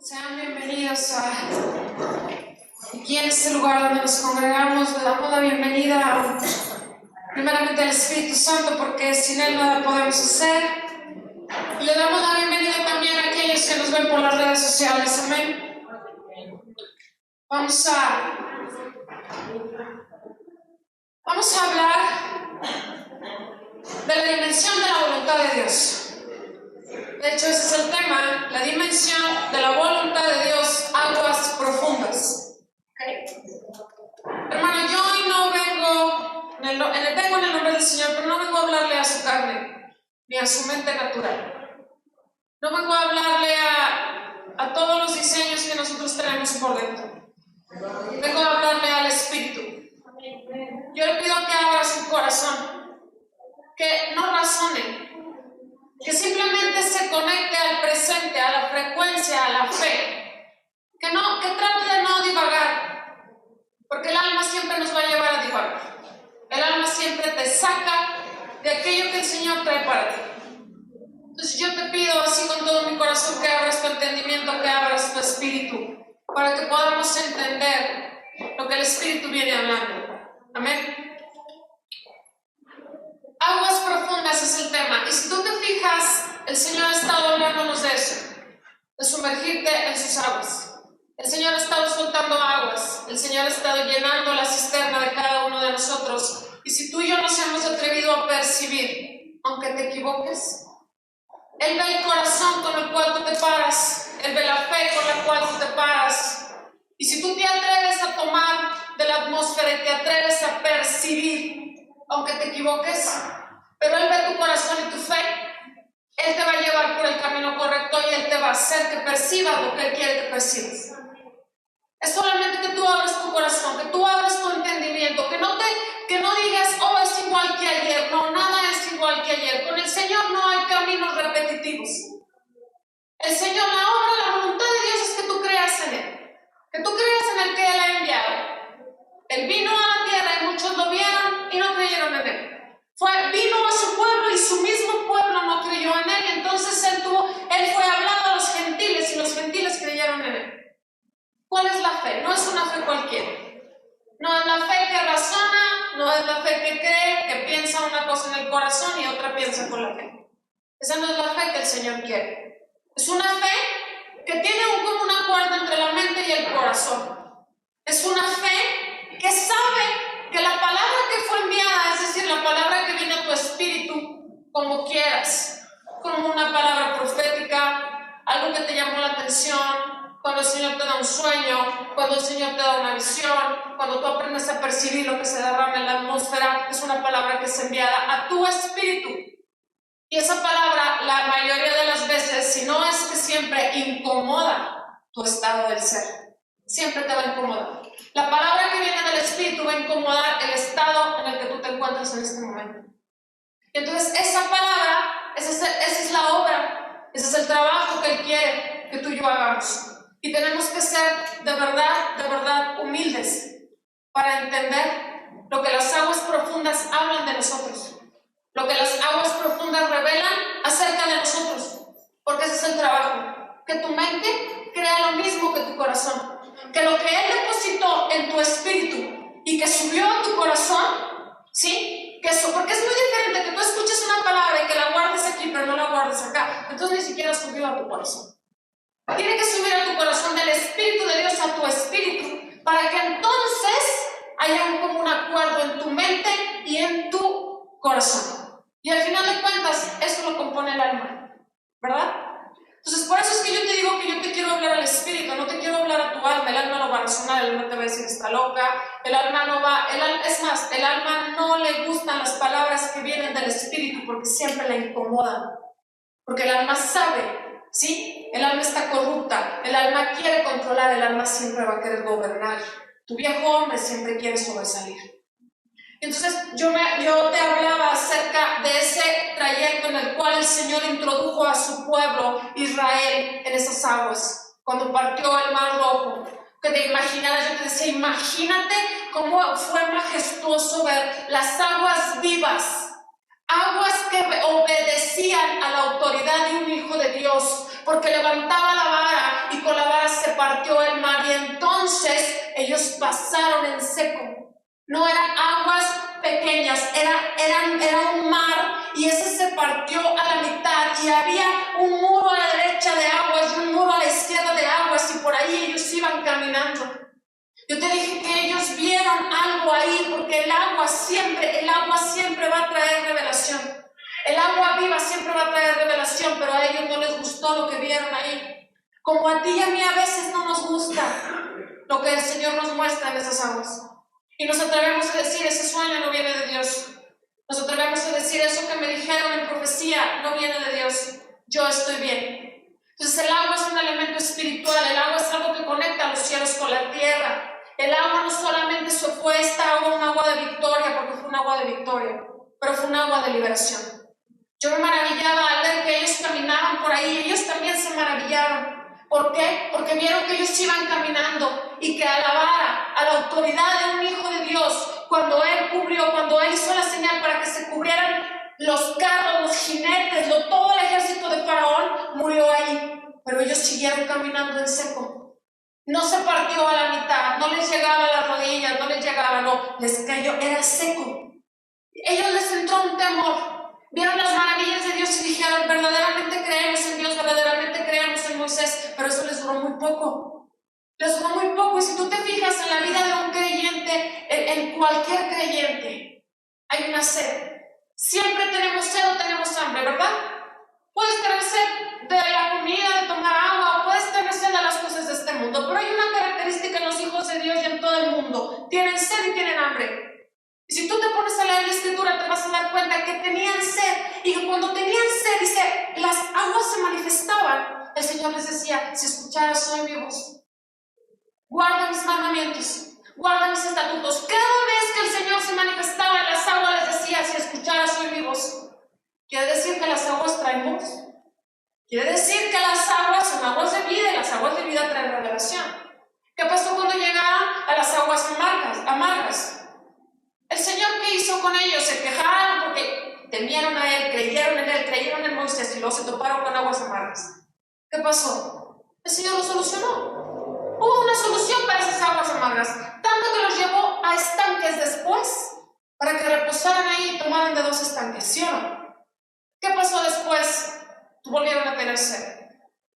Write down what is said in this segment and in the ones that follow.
Sean bienvenidos aquí en este lugar donde nos congregamos. Le damos la bienvenida primeramente al Espíritu Santo, porque sin Él nada podemos hacer. Y le damos la bienvenida también a aquellos que nos ven por las redes sociales. Amén. Vamos a hablar de la dimensión de la voluntad de Dios. De hecho, ese es el tema, la dimensión de la voluntad de Dios, aguas profundas. ¿Okay? Hermano, yo hoy no vengo en el nombre del Señor, pero no vengo a hablarle a su carne, ni a su mente natural. No vengo a hablarle a todos los diseños que nosotros tenemos por dentro. Vengo a hablarle al Espíritu. Yo le pido que abra su corazón, que no razone, que simplemente se conecte al presente, a la frecuencia, a la fe, que trate de no divagar, porque el alma siempre nos va a llevar a divagar. El alma siempre te saca de aquello que el Señor trae para ti. Entonces yo te pido así con todo mi corazón que abras tu entendimiento, que abras tu espíritu, para que podamos entender lo que el Espíritu viene hablando. Amén. Aguas profundas es el tema. Y si tú te fijas, el Señor ha estado hablándonos de eso, de sumergirte en sus aguas. El Señor ha estado soltando aguas. El Señor ha estado llenando la cisterna de cada uno de nosotros. Y si tú y yo nos hemos atrevido a percibir, aunque te equivoques, Él ve el corazón con el cual tú te paras. Él ve la fe con la cual tú te paras. Y si tú te atreves a tomar de la atmósfera y te atreves a percibir, aunque te equivoques, pero Él ve tu corazón y tu fe, Él te va a llevar por el camino correcto y Él te va a hacer que percibas lo que Él quiere que percibas. Es solamente que tú abres tu corazón, que tú abres tu entendimiento, que no digas, oh, es igual que ayer. No, nada es igual que ayer. Con el Señor no hay caminos repetitivos. El Señor, la obra, la voluntad de Dios es que tú creas en Él, que tú creas en el que Él ha enviado. Él vino a la tierra y muchos lo vieron y no creyeron en Él. Vino a su pueblo y su mismo pueblo no creyó en Él. Entonces Él fue hablando a los gentiles y los gentiles creyeron en Él. ¿Cuál es la fe? No es una fe cualquiera. No es la fe que razona, no es la fe que cree, que piensa una cosa en el corazón y otra piensa con la fe. Esa no es la fe que el Señor quiere. Es una fe que tiene un común acuerdo entre la mente y el corazón. Es una fe que sabe que la palabra que fue enviada, es decir, la palabra que viene a tu espíritu, como quieras, como una palabra profética, algo que te llamó la atención, cuando el Señor te da un sueño, cuando el Señor te da una visión, cuando tú aprendes a percibir lo que se derrama en la atmósfera, es una palabra que es enviada a tu espíritu. Y esa palabra, la mayoría de las veces, si no es que siempre, incomoda tu estado del ser. Siempre te va a incomodar. La palabra que viene del Espíritu va a incomodar el estado en el que tú te encuentras en este momento. Y entonces esa palabra, esa es la obra, ese es el trabajo que Él quiere que tú y yo hagamos. Y tenemos que ser de verdad humildes para entender lo que las aguas profundas hablan de nosotros, lo que las aguas profundas revelan acerca de nosotros, porque ese es el trabajo, que tu mente crea lo mismo que tu corazón, que lo que Él depositó en tu espíritu y que subió a tu corazón, ¿sí? Porque es muy diferente que tú escuches una palabra y que la guardes aquí pero no la guardes acá, entonces ni siquiera subió a tu corazón. Tiene que subir a tu corazón del Espíritu de Dios a tu espíritu, para que entonces haya un común acuerdo en tu mente y en tu corazón. Y al final de cuentas, eso lo compone el alma, ¿verdad? Entonces, por eso es que yo te digo que yo te quiero hablar al espíritu, no te quiero hablar a tu alma. El alma no va a razonar, el alma te va a decir que está loca, el alma no va, es más, el alma no le gustan las palabras que vienen del espíritu porque siempre la incomodan, porque el alma sabe, ¿sí? El alma está corrupta, el alma quiere controlar, el alma siempre va a querer gobernar. Tu viejo hombre siempre quiere sobresalir. Entonces yo te hablaba acerca de ese trayecto en el cual el Señor introdujo a su pueblo Israel en esas aguas, cuando partió el Mar Rojo. Que te imaginaras, yo te decía, imagínate cómo fue majestuoso ver las aguas vivas, aguas que obedecían a la autoridad de un hijo de Dios, porque levantaba la vara y con la vara se partió el mar y entonces ellos pasaron en seco. No eran aguas pequeñas, era un mar y ese se partió a la mitad y había un muro a la derecha de aguas y un muro a la izquierda de aguas y por ahí ellos iban caminando. Yo te dije que ellos vieron algo ahí porque el agua siempre va a traer revelación. El agua viva siempre va a traer revelación, pero a ellos no les gustó lo que vieron ahí. Como a ti y a mí a veces no nos gusta lo que el Señor nos muestra en esas aguas. Y nos atrevemos a decir, ese sueño no viene de Dios. Nos atrevemos a decir, eso que me dijeron en profecía no viene de Dios. Yo estoy bien. Entonces el agua es un elemento espiritual, el agua es algo que conecta los cielos con la tierra. El agua no solamente fue esta agua un agua de victoria, porque fue un agua de victoria, pero fue un agua de liberación. Yo me maravillaba al ver que ellos caminaban por ahí, ellos también se maravillaron. ¿Por qué? Porque vieron que ellos iban caminando y que a la vara, a la autoridad de un hijo de Dios, cuando él hizo la señal para que se cubrieran los carros, los jinetes, todo el ejército de Faraón, murió ahí. Pero ellos siguieron caminando en seco. No se partió a la mitad, no les llegaba a las rodillas, no les llegaba, no, les cayó, era seco. Ellos les entró un temor, vieron las maravillas de Dios y dijeron, verdaderamente creemos en Dios, verdaderamente creemos en Moisés, pero eso les duró muy poco. Les duró muy poco, y si tú te fijas en la vida de un creyente, en cualquier creyente, hay una sed. Siempre tenemos sed o tenemos hambre, ¿verdad? Puedes tener sed de la comida, de tomar agua, o puedes tener sed de las cosas de este mundo, pero hay una característica en los hijos de Dios y en todo el mundo: tienen sed y tienen hambre. Y si tú te pones a leer la escritura, te vas a dar cuenta que tenían sed, y que cuando tenían sed, dice, las aguas se manifestaban. El Señor les decía, si escucharas hoy mi voz, guarda mis mandamientos, guarda mis estatutos. Cada vez que el Señor se manifestaba en las aguas, les decía, si escucharas hoy mi voz. Quiere decir que las aguas traen voz. Quiere decir que las aguas son aguas de vida y las aguas de vida traen revelación. ¿Qué pasó cuando llegaron a las aguas amargas? El Señor, ¿qué hizo con ellos? Se quejaron porque temieron a Él, creyeron en Moisés y luego se toparon con aguas amargas. ¿Qué pasó? El Señor lo solucionó. Hubo una solución para esas aguas amargas, tanto que los llevó a estanques después, para que reposaran ahí y tomaran de 2 estanques, ¿sí o no? ¿Qué pasó después? Volvieron a tener sed.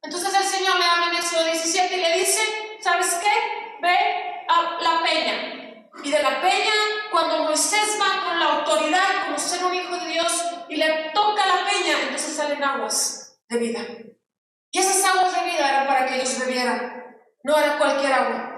Entonces el Señor le habla en Éxodo 17 y le dice, ¿sabes qué? Ve a la peña. Y de la peña, cuando Moisés va con la autoridad, como ser un hijo de Dios, y le toca la peña, entonces salen aguas de vida. Y esas aguas de vida eran para que ellos bebieran. No era cualquier agua.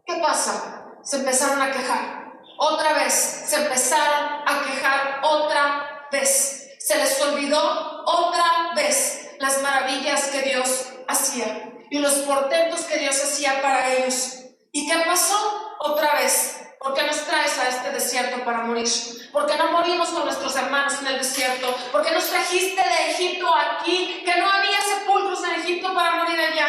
¿Qué pasa? Se empezaron a quejar. Otra vez, se empezaron a quejar otra vez. Se les olvidó otra vez las maravillas que Dios hacía y los portentos que Dios hacía para ellos. ¿Y qué pasó? Otra vez, ¿por qué nos traes a este desierto para morir? ¿Por qué no morimos con nuestros hermanos en el desierto? ¿Por qué nos trajiste de Egipto aquí? Que no había sepulcros en Egipto para morir allá.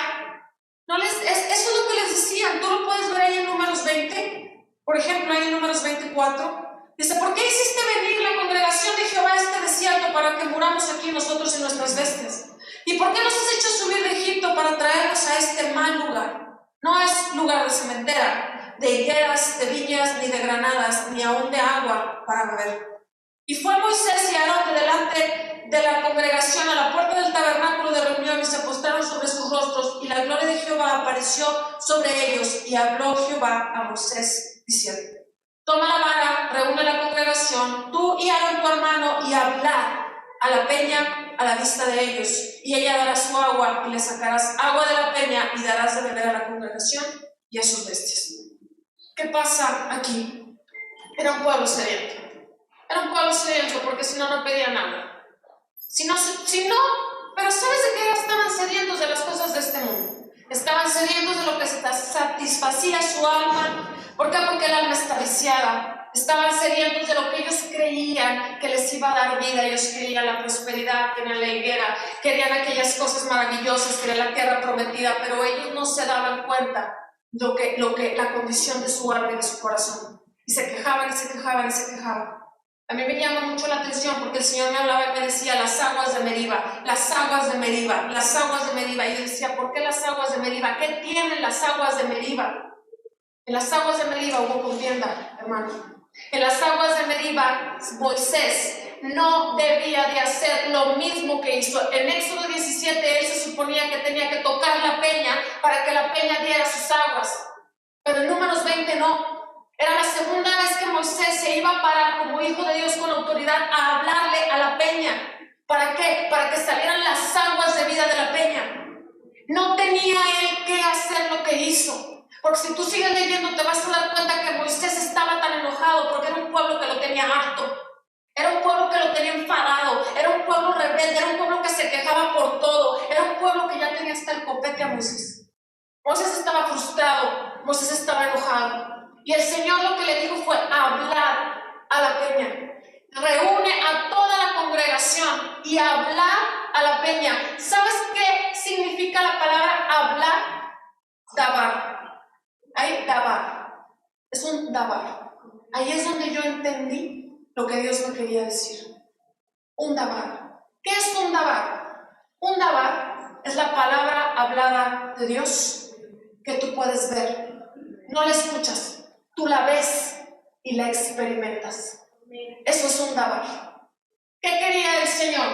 Eso es lo que les decían. Tú lo puedes ver ahí en Números 20, por ejemplo, ahí en Números 24. Dice, ¿por qué hiciste venir la congregación de Jehová a este desierto para que muramos aquí nosotros en nuestras bestias? ¿Y por qué nos has hecho subir de Egipto para traernos a este mal lugar? No es lugar de cementera, de higueras, de viñas, ni de granadas, ni aún de agua para beber. Y fue Moisés y Aarón de delante de la congregación a la puerta del tabernáculo de reunión y se postraron sobre sus rostros, y la gloria de Jehová apareció sobre ellos, y habló Jehová a Moisés diciendo, toma la vara, reúne la congregación, tú y Aarón tu hermano, y hablad a la peña a la vista de ellos, y ella dará su agua, y le sacarás agua de la peña, y darás de beber a la congregación y a sus bestias. ¿Qué pasa aquí? Era un pueblo sediento. Era un pueblo sediento porque si no, no pedían agua. Pero ¿sabes de qué estaban sedientos? De las cosas de este mundo. Estaban sedientos de lo que satisfacía su alma. ¿Por qué? Porque el alma está viciada. Estaban sedientos de lo que ellos creían que les iba a dar vida. Ellos querían la prosperidad, querían la higuera, querían aquellas cosas maravillosas, querían la tierra prometida, pero ellos no se daban cuenta la condición de su alma y de su corazón. Y se quejaban y se quejaban y se quejaban. A mí me llama mucho la atención porque el Señor me hablaba y me decía las aguas de Meriba, las aguas de Meriba, las aguas de Meriba. Y yo decía, ¿por qué las aguas de Meriba? ¿Qué tienen las aguas de Meriba? En las aguas de Meriba hubo contienda, hermano. En las aguas de Meriba, Moisés no debía de hacer lo mismo que hizo. En Éxodo 17, él se suponía que tenía que tocar la peña para que la peña diera sus aguas. Pero en Números 20 no. Era la segunda vez que Moisés se iba a parar como hijo de Dios con autoridad a hablarle a la peña. ¿Para qué? Para que salieran las aguas de vida de la peña. No tenía él que hacer lo que hizo. Porque si tú sigues leyendo te vas a dar cuenta que Moisés estaba tan enojado porque era un pueblo que lo tenía harto. Era un pueblo que lo tenía enfadado. Era un pueblo rebelde. Era un pueblo que se quejaba por todo. Era un pueblo que ya tenía hasta el copete a Moisés. Moisés estaba frustrado. Moisés estaba enojado. Y el Señor lo que le dijo fue hablar a la peña. Reúne a toda la congregación y hablar a la peña. ¿Sabes qué significa la palabra hablar? Dabar. Ahí, dabar. Es un dabar. Ahí es donde yo entendí lo que Dios me quería decir. Un dabar. ¿Qué es un dabar? Un dabar es la palabra hablada de Dios que tú puedes ver. No la escuchas, tú la ves y la experimentas. Eso es un dabar. ¿Qué quería el Señor?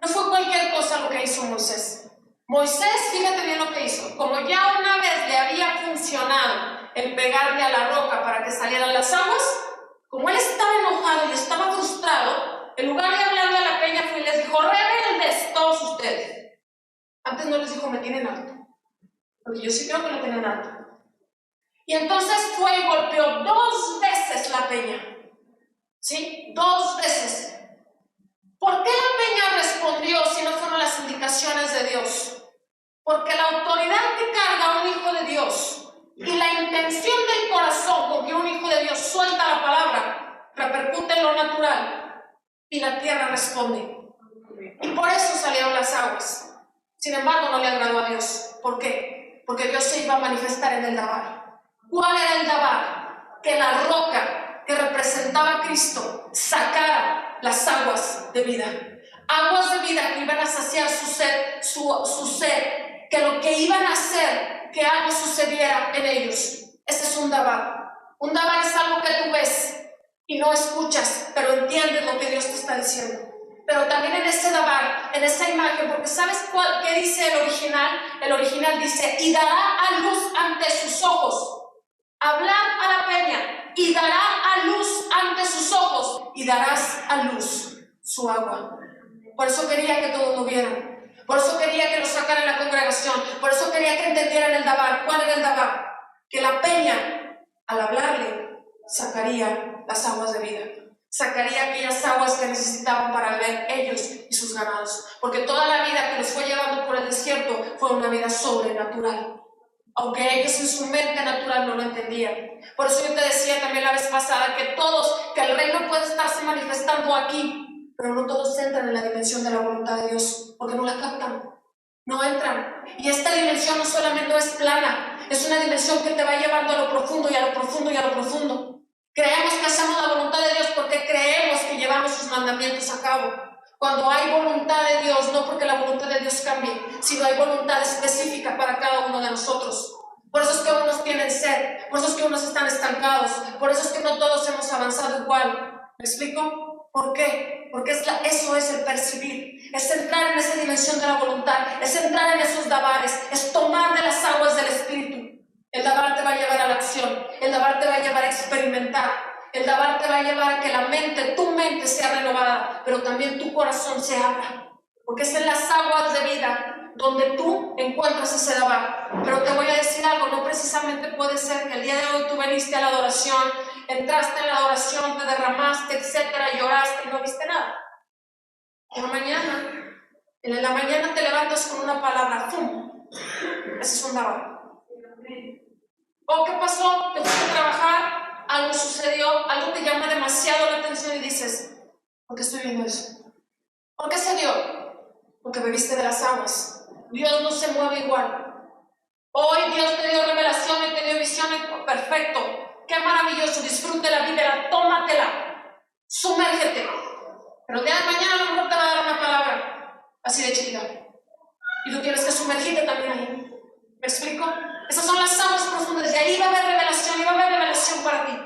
No fue cualquier cosa lo que hizo Moisés. Moisés, fíjate bien lo que hizo. Como ya una vez le había funcionado el pegarle a la roca para que salieran las aguas, como él estaba enojado y estaba frustrado, en lugar de hablarle a la peña, fue y les dijo, rebeldes todos ustedes. Antes no les dijo, me tienen harto. Porque yo sí creo que lo tienen harto. Y entonces fue y golpeó 2 veces la peña. ¿Sí? 2 veces. ¿Por qué la peña respondió si no fueron las indicaciones de Dios? Porque la autoridad que carga un hijo de Dios y la intención del corazón con que un hijo de Dios suelta la palabra repercute en lo natural y la tierra responde. Y por eso salieron las aguas. Sin embargo, no le agradó a Dios. ¿Por qué? Porque Dios se iba a manifestar en el Dabar. ¿Cuál era el Dabar? Que la roca que representaba a Cristo sacara las aguas de vida. Aguas de vida que iban a saciar su sed, que lo que iban a hacer, que algo sucediera en ellos. Ese es un Dabar. Un Dabar es algo que tú ves y no escuchas, pero entiendes lo que Dios te está diciendo. Pero también en ese Dabar, en esa imagen, porque ¿sabes qué dice el original? El original dice, y dará a luz ante sus ojos. Hablar a la peña, y dará a luz ante sus ojos, y darás a luz su agua. Por eso quería que todos lo vieran. Por eso quería que lo sacaran en la congregación. Por eso quería que entendieran el Dabar. ¿Cuál era el Dabar? Que la peña, al hablarle, sacaría las aguas de vida. Sacaría aquellas aguas que necesitaban para beber ellos y sus ganados. Porque toda la vida que los fue llevando por el desierto fue una vida sobrenatural. Aunque ellos en su mente natural no lo entendían. Por eso yo te decía también la vez pasada que el reino puede estarse manifestando aquí, pero no todos entran en la dimensión de la voluntad de Dios, porque no la captan, no entran. Y esta dimensión no solamente es plana, es una dimensión que te va llevando a lo profundo y a lo profundo y a lo profundo. Creemos que hacemos la voluntad de Dios porque creemos que llevamos sus mandamientos a cabo. Cuando hay voluntad de Dios, no porque la voluntad de Dios cambie, sino hay voluntad específica para cada uno de nosotros. Por eso es que unos tienen sed, por eso es que unos están estancados, por eso es que no todos hemos avanzado igual. ¿Me explico? ¿Por qué? Porque eso es el percibir, es entrar en esa dimensión de la voluntad, es entrar en esos dabares, es tomar de las aguas del Espíritu. El dabar te va a llevar a la acción, el dabar te va a llevar a experimentar. El dabar te va a llevar a que tu mente sea renovada, pero también tu corazón se abra. Porque es en las aguas de vida donde tú encuentras ese dabar. Pero te voy a decir algo, no precisamente puede ser que el día de hoy tú veniste a la adoración, entraste en la adoración, te derramaste, etcétera, lloraste y no viste nada. En la mañana te levantas con una palabra, ¡fum! Ese es un dabar. ¿O qué pasó? Te fuiste a trabajar, algo sucedió, algo te llama demasiado la atención y dices, ¿por qué estoy viendo eso? ¿Por qué se dio? Porque bebiste de las aguas. Dios no se mueve igual. Hoy Dios te dio revelación y te dio visiones, perfecto. Qué maravilloso, disfrútela, vívela, tómatela. Sumérgete. Pero el día de mañana a lo mejor te va a dar una palabra así de chiquita. Y tú tienes que sumergirte también ahí. ¿Me explico? Esas son las aguas profundas. Y ahí va a haber revelación para ti.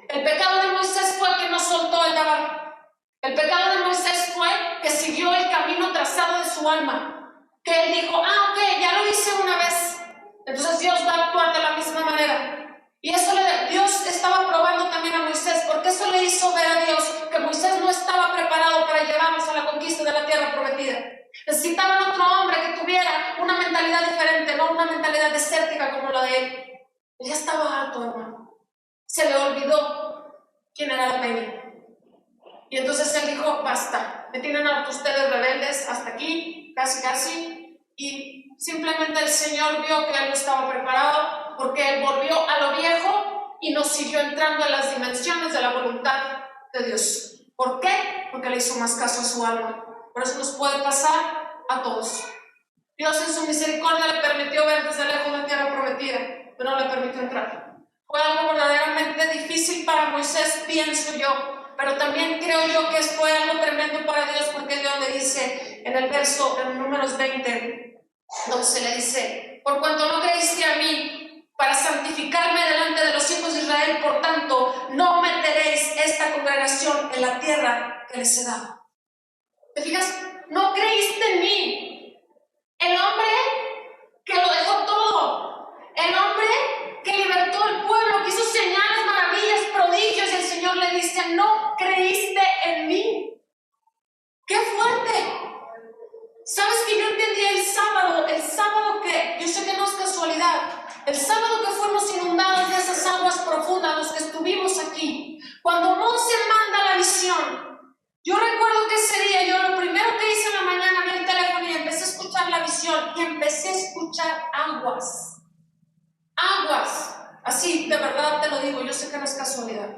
El pecado de Moisés fue que no soltó el Dabar. El pecado de Moisés fue que siguió el camino trazado de su alma. Que él dijo, ok, ya lo hice una vez. Entonces Dios va a actuar de la misma manera. Y eso Dios estaba probando también a Moisés, porque eso le hizo ver a Dios que Moisés no estaba preparado para llevarnos a la conquista de la tierra prometida. Necesitaban otro hombre que tuviera una mentalidad diferente, no una mentalidad desértica como la de él. Él ya estaba harto, hermano. Se le olvidó quién era la peña. Y entonces él dijo, basta, me tienen harto ustedes rebeldes hasta aquí, casi. Y simplemente el Señor vio que él no estaba preparado, porque él volvió a lo viejo y no siguió entrando en las dimensiones de la voluntad de Dios. ¿Por qué? Porque le hizo más caso a su alma. Por eso nos puede pasar a todos. Dios en su misericordia le permitió ver desde lejos la tierra prometida, pero no le permitió entrar. Fue algo verdaderamente difícil para Moisés, pienso yo, pero también creo yo que fue algo tremendo para Dios, porque Dios le dice en el verso, en Números 20, donde se le dice, por cuanto no creíste a mí para santificarme delante de los hijos de Israel, por tanto, no meteréis esta congregación en la tierra que les he dado. ¿Te fijas? No creíste en mí. El hombre que lo dejó todo, el hombre que libertó al pueblo, que hizo señales, maravillas, prodigios, y el Señor le dice, no creíste en mí. ¡Qué fuerte! ¿Sabes que yo entendí el sábado que, yo sé que no es casualidad, el sábado que fuimos inundados de esas aguas profundas, los que estuvimos aquí, cuando Monse manda la visión, yo recuerdo que ese día yo lo primero que hice en la mañana, vi el teléfono y empecé a escuchar la visión, y empecé a escuchar aguas, así, de verdad te lo digo, yo sé que no es casualidad.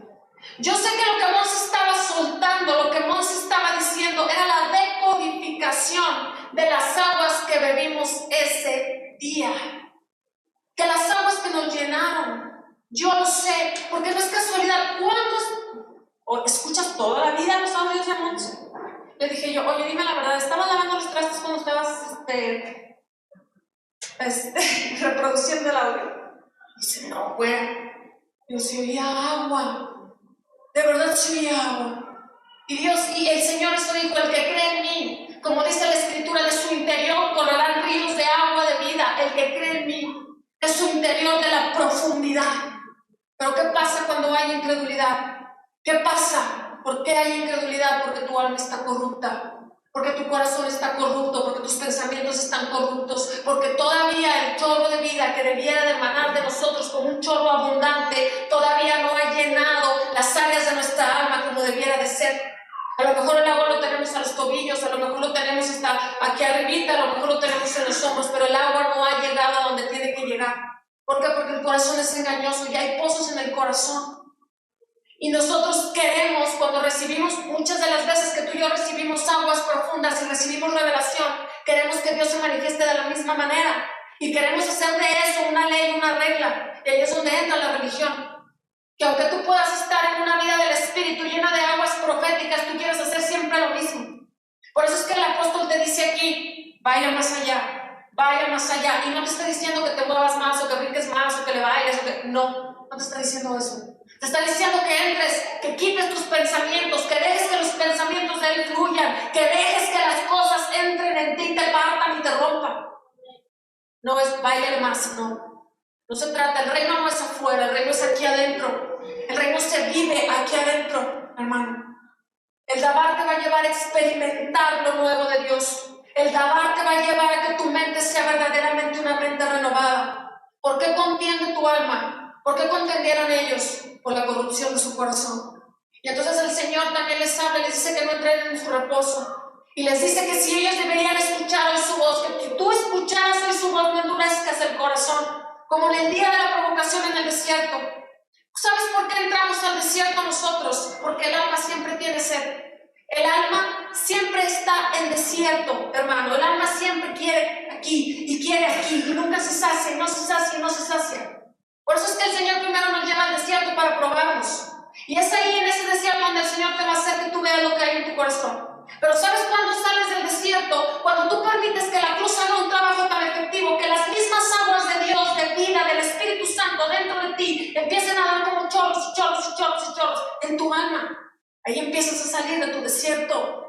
Yo sé que lo que Monse estaba soltando, lo que Monse estaba diciendo, era la decodificación de las aguas que bebimos ese día. Que las aguas que nos llenaron. Yo lo sé, porque no es casualidad. ¿Cuándo escuchas toda la vida los audios de Monse? Le dije yo, oye, dime la verdad, ¿estabas lavando los trastes cuando estabas reproduciendo el audio? Dice, no, güey. Yo se oía agua. De verdad se oía agua. Y el Señor eso dijo, el que cree en mí, como dice la Escritura, de su interior correrán ríos de agua de vida. El que cree en mí, de su interior, de la profundidad. Pero ¿qué pasa cuando hay incredulidad? ¿Qué pasa? ¿Por qué hay incredulidad? Porque tu alma está corrupta. Porque tu corazón está corrupto, porque tus pensamientos están corruptos, porque todavía el chorro de vida que debiera de emanar de nosotros como un chorro abundante, todavía no ha llenado las áreas de nuestra alma como debiera de ser. A lo mejor el agua lo tenemos a los tobillos, a lo mejor lo tenemos hasta aquí arribita, a lo mejor lo tenemos en los hombros, pero el agua no ha llegado a donde tiene que llegar. ¿Por qué? Porque el corazón es engañoso y hay pozos en el corazón. Y nosotros queremos, cuando recibimos, muchas de las veces que tú y yo recibimos aguas profundas y recibimos revelación, queremos que Dios se manifieste de la misma manera. Y queremos hacer de eso una ley, una regla. Y ahí es donde entra la religión. Que aunque tú puedas estar en una vida del Espíritu llena de aguas proféticas, tú quieres hacer siempre lo mismo. Por eso es que el apóstol te dice aquí, vaya más allá, vaya más allá. Y no te está diciendo que te muevas más, o que brinques más, o que le bailes, no te está diciendo eso. Te está diciendo que entres, que quites tus pensamientos, que dejes que los pensamientos de Él fluyan, que dejes que las cosas entren en ti, te partan y te rompan. No es váyale más, no se trata, el reino no es afuera, el reino es aquí adentro. El reino se vive aquí adentro, hermano. El Dabar te va a llevar a experimentar lo nuevo de Dios. El Dabar te va a llevar a que tu mente sea verdaderamente una mente renovada. ¿Por qué contiende tu alma? ¿Por qué contendieron ellos? Por la corrupción de su corazón. Y entonces el Señor también les habla y les dice que no entren en su reposo. Y les dice que si ellos deberían escuchar hoy su voz, que si tú escucharas hoy su voz, no endurezcas el corazón, como en el día de la provocación en el desierto. ¿Sabes por qué entramos al desierto nosotros? Porque el alma siempre tiene sed. El alma siempre está en desierto, hermano. El alma siempre quiere aquí y quiere aquí y nunca se sacia, no se sacia, no se sacia. Por eso es que el Señor primero nos lleva al desierto para probarnos. Y es ahí en ese desierto donde el Señor te va a hacer que tú veas lo que hay en tu corazón. Pero ¿sabes cuándo sales del desierto? Cuando tú permites que la cruz haga un trabajo tan efectivo, que las mismas aguas de Dios, de vida, del Espíritu Santo dentro de ti, empiecen a dar como chorros y chorros y chorros y chorros en tu alma. Ahí empiezas a salir de tu desierto.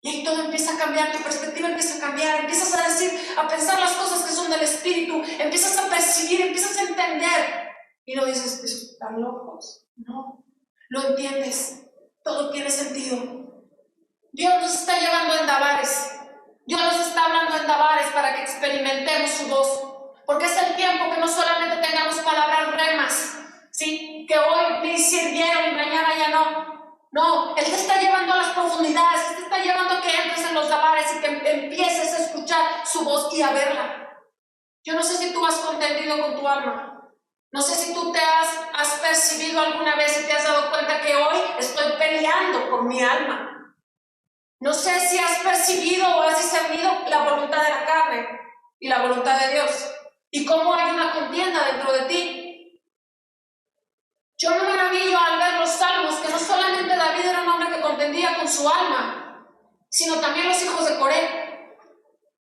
Y ahí todo empieza a cambiar, tu perspectiva empieza a cambiar, empiezas a decir, a pensar las cosas que son del Espíritu, empiezas a percibir, empiezas a entender. Y no dices, ¿están locos? No, lo entiendes, todo tiene sentido. Dios nos está llevando en Davares, Dios nos está hablando en Davares para que experimentemos su voz, porque es el tiempo que no solamente tengamos palabras remas, ¿sí? Que hoy me sirvieron y mañana ya no. No, Él te está llevando a las profundidades, Él te está llevando a que entres en los Davares y que empieces a escuchar su voz y a verla. Yo no sé si tú has contendido con tu alma. No sé si tú te has percibido alguna vez y te has dado cuenta que hoy estoy peleando por mi alma. No sé si has percibido o has discernido la voluntad de la carne y la voluntad de Dios y cómo hay una contienda dentro de ti. Yo me maravillo al ver los salmos, que no solamente David era un hombre que contendía con su alma, sino también los hijos de Coré.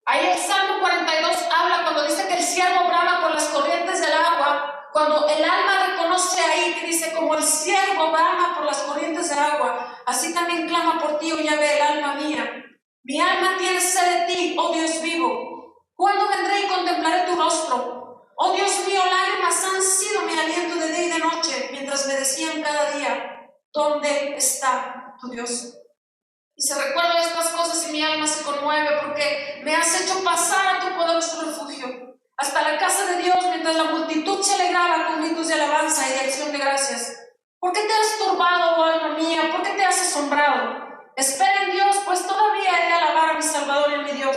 Ahí el Salmo 42 habla cuando dice que el siervo brama por las corrientes del agua. Cuando el alma reconoce ahí que dice, como el siervo brama por las corrientes de agua, así también clama por ti, oh Yahvé, el alma mía. Mi alma tiene sed de ti, oh Dios vivo. ¿Cuándo vendré y contemplaré tu rostro? Oh Dios mío, lágrimas han sido mi aliento de día y de noche, mientras me decían cada día, ¿dónde está tu Dios? Y se recuerdan estas cosas y mi alma se conmueve porque me has hecho pasar a tu poderoso refugio, hasta la casa de Dios, mientras la multitud se alegraba con gritos de alabanza y de acción de gracias. ¿Por qué te has turbado, oh alma mía? ¿Por qué te has asombrado? Espera en Dios, pues todavía he de alabar a mi Salvador y a mi Dios.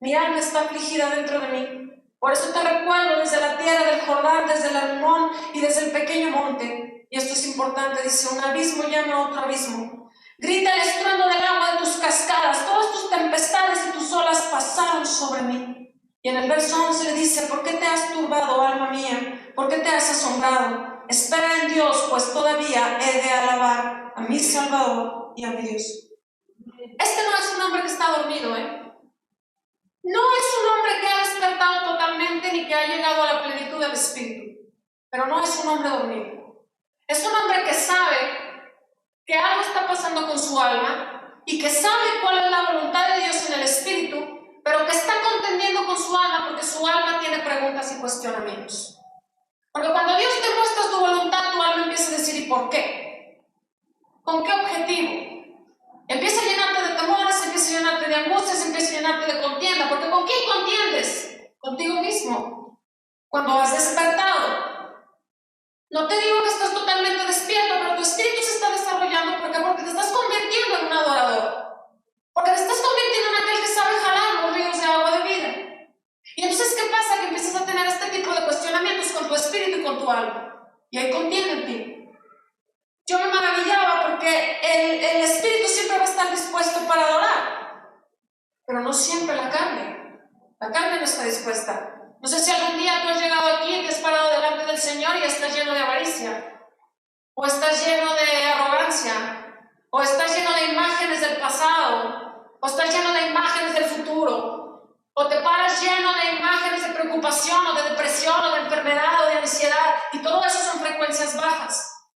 Mi alma está afligida dentro de mí. Por eso te recuerdo desde la tierra del Jordán, desde el Arnón y desde el pequeño monte. Y esto es importante, dice, un abismo llama a otro abismo. Grita el estruendo del agua de tus cascadas, todas tus tempestades y tus olas pasaron sobre mí. Y en el verso 11 le dice, ¿por qué te has turbado, alma mía? ¿Por qué te has asombrado? Espera en Dios, pues todavía he de alabar a mi Salvador y a mi Dios. Este no es un hombre que está dormido, No es un hombre que ha despertado totalmente ni que ha llegado a la plenitud del Espíritu, pero no es un hombre dormido. Es un hombre que sabe que algo está pasando con su alma y que sabe cuál es la voluntad de Dios en el Espíritu, pero que está contendiendo con su alma porque su alma tiene preguntas y cuestionamientos. Porque cuando Dios te muestra su voluntad, tu alma empieza a decir, ¿y por qué? ¿Con qué objetivo? Empieza a llenarte de temores, empieza a llenarte de angustias, empieza a llenarte de contienda. Porque ¿con quién contiendes? Contigo mismo. Cuando has despertado. No te digo que estás totalmente despierto, pero tu espíritu se está desarrollando. ¿Por qué? Porque te estás convirtiendo en un adorador. Porque te estás convirtiendo en aquel que sabe jalar los ríos de agua de vida. Y entonces, ¿qué pasa? Que empiezas a tener este tipo de cuestionamientos con tu espíritu y con tu alma. Y hay contienda en ti. Yo me maravillaba porque el espíritu siempre va a estar dispuesto para adorar. Pero no siempre la carne. La carne no está dispuesta. No sé si algún día tú has llegado aquí y te has parado delante del Señor y estás lleno de avaricia. O estás lleno de arrogancia. O estás lleno de imágenes del pasado. O estás lleno de imágenes del futuro, o te paras lleno de imágenes de preocupación, o de depresión, o de enfermedad, o de ansiedad, y todo eso son frecuencias bajas.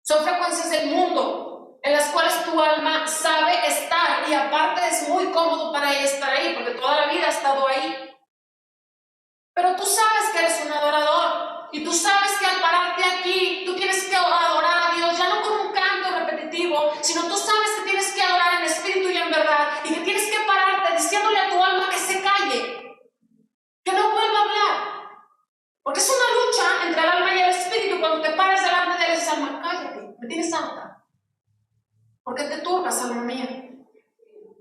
Son frecuencias del mundo, en las cuales tu alma sabe estar, y aparte es muy cómodo para ella estar ahí, porque toda la vida ha estado ahí. Pero tú sabes que eres un adorador, y tú sabes que al pararte aquí, tú tienes que adorar a Dios, ya no con un canto repetitivo, sino tú sabes que tienes que adorar en espíritu y en verdad, y que tienes que pararte diciéndole a tu alma que se calle, que no vuelva a hablar. Porque es una lucha entre el alma y el espíritu. Cuando te paras delante de él, dices, alma, cállate, me tienes santa. ¿Por qué te turbas, alma mía?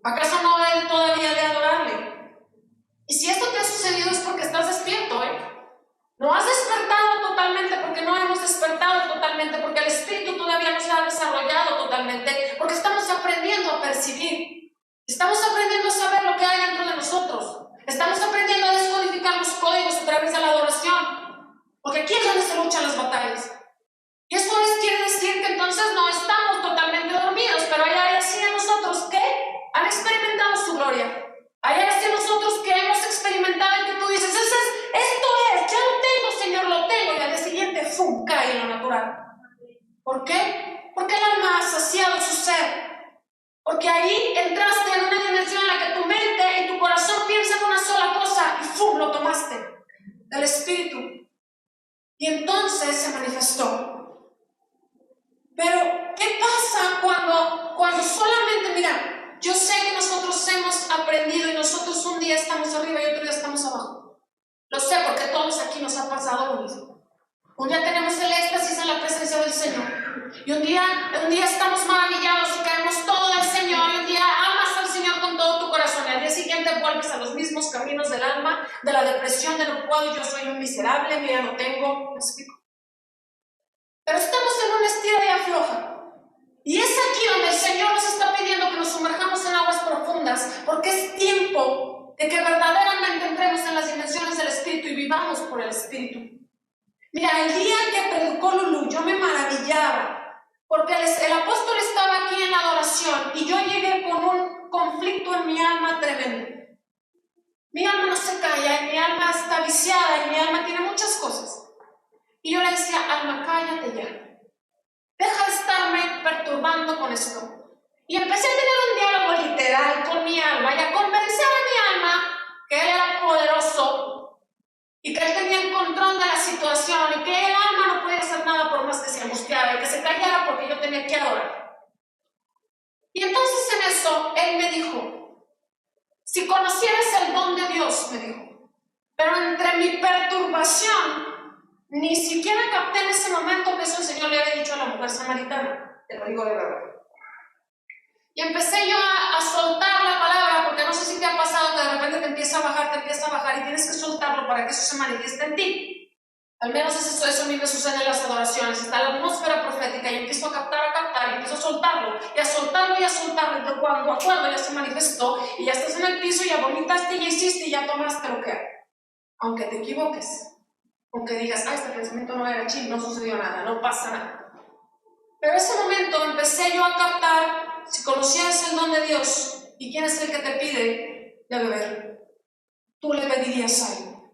¿Acaso no debes todavía de adorarle? Y si esto te ha sucedido es porque estás despierto, No has despertado totalmente, porque no hemos despertado totalmente, porque el espíritu todavía no se ha desarrollado totalmente, porque estamos aprendiendo a percibir. Estamos aprendiendo a saber lo que hay dentro de nosotros. Estamos aprendiendo a descodificar los códigos a través de la adoración. Porque aquí es donde se luchan las batallas. Y eso quiere decir que entonces no nunca en lo natural. ¿Por qué? Porque el alma ha saciado su ser. Porque ahí entraste en una dimensión en la que tu mente y tu corazón piensan una sola cosa y ¡fum! Lo tomaste del espíritu. Y entonces se manifestó. Pero, ¿qué pasa cuando solamente, mira, yo sé que nosotros hemos aprendido y nosotros un día estamos arriba y otro día estamos abajo? Lo sé porque a todos aquí nos ha pasado lo mismo. Un día tenemos el éxtasis en la presencia del Señor. Y un día estamos maravillados y queremos todo del Señor. Y un día amas al Señor con todo tu corazón. Y al día siguiente vuelves a los mismos caminos del alma, de la depresión, de no puedo, yo soy un miserable, mira, no tengo. ¿Me explico? Pero estamos en una estira y afloja. Y es aquí donde el Señor nos está pidiendo que nos sumerjamos en aguas profundas, porque es tiempo de que verdaderamente entremos en las dimensiones del Espíritu y vivamos por el Espíritu. Mira, el día que predicó Lulú, yo me maravillaba, porque el apóstol estaba aquí en la adoración y yo llegué con un conflicto en mi alma tremendo. Mi alma no se calla, y mi alma está viciada, y mi alma tiene muchas cosas. Y yo le decía, alma, cállate ya. Deja de estarme perturbando con esto. Y empecé a tener un diálogo literal con mi alma y a convencer a mi alma que Él era poderoso y que Él tenía el control de la situación y que el alma no podía hacer nada por más que se angustiara y que se callara porque yo tenía que adorar. Y entonces en eso Él me dijo, si conocieras el don de Dios, me dijo, pero entre mi perturbación, ni siquiera capté en ese momento que eso el Señor le había dicho a la mujer samaritana, te lo digo de verdad. Y empecé yo a soltar la palabra, porque no sé si te ha pasado que de repente te empieza a bajar y tienes que soltarlo para que eso se manifieste en ti. Al menos eso a mí me sucede en las adoraciones. Está la atmósfera profética y empiezo a captar, y empiezo a soltarlo, y a soltarlo, y cuando acuerdo ya se manifestó, y ya estás en el piso, y ya vomitaste, ya hiciste, y ya tomaste lo que hay. Aunque te equivoques. Aunque digas, este pensamiento no era chill, no sucedió nada, no pasa nada. Pero en ese momento empecé yo a captar, si conocieras el don de Dios y quién es el que te pide de beber, tú le pedirías algo.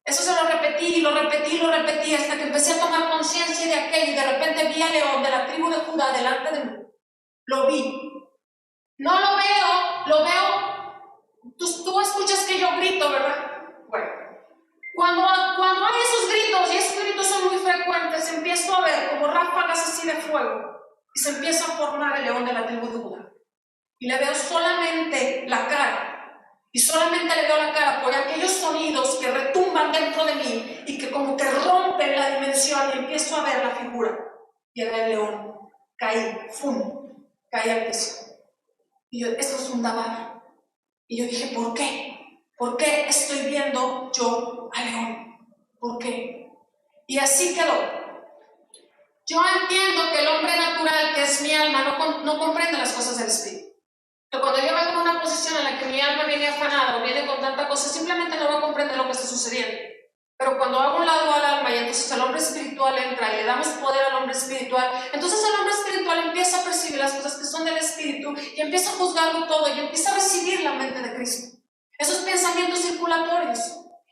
Eso se lo repetí y lo repetí hasta que empecé a tomar conciencia de aquello y de repente vi a León de la tribu de Judá delante de mí. Lo vi. No lo veo, lo veo. Tú escuchas que yo grito, ¿verdad? Bueno. Cuando hay esos gritos, y esos gritos son muy frecuentes, empiezo a ver como ráfagas así de fuego, y se empieza a formar el león de la tribu de Judá. Y le veo solamente la cara, y solamente le veo la cara por aquellos sonidos que retumban dentro de mí, y que como que rompen la dimensión, y empiezo a ver la figura. Y era el león. Caí, ¡fum! Caí al piso. Y yo, esto es un dabar. Y yo dije, ¿por qué? ¿Por qué estoy viendo yo a León? ¿Por qué? Y así quedó. Yo entiendo que el hombre natural, que es mi alma, no comprende las cosas del espíritu. Pero cuando yo vengo en una posición en la que mi alma viene afanada o viene con tanta cosa, simplemente no va a comprender lo que está sucediendo. Pero cuando hago un lado al alma y entonces el hombre espiritual entra y le damos poder al hombre espiritual, entonces el hombre espiritual empieza a percibir las cosas que son del espíritu y empieza a juzgarlo todo y empieza a recibir la mente de Cristo. Esos pensamientos circulatorios.